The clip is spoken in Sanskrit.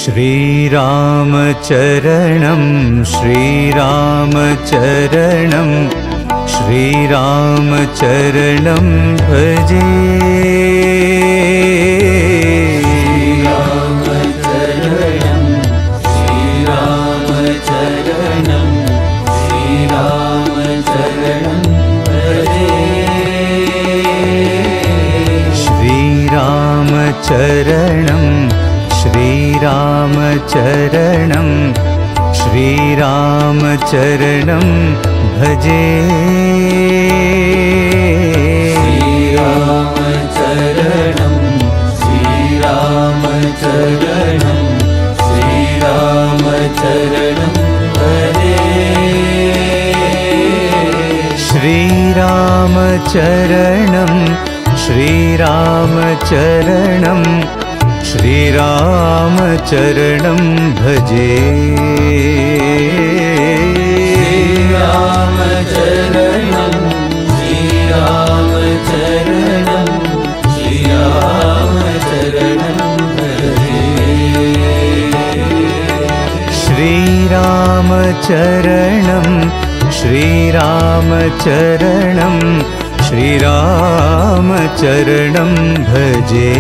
श्रीरामचरणं श्रीरामचरणं श्रीरामचरणं भजे। श्रीरामचरणं श्रीरामचरणं श्रीरामचरणं भजे। श्रीरामचरणं श्रीरामचरणं श्रीरामचरणं भजे। श्रीरामचरणं श्रीरामचरणं श्रीरामचरणं भजे। श्रीरामचरणं श्रीरामचरणं श्रीरामचरणं भजे। श्रीरामचरणं श्रीरामचरणं श्रीरामचरणं भजे।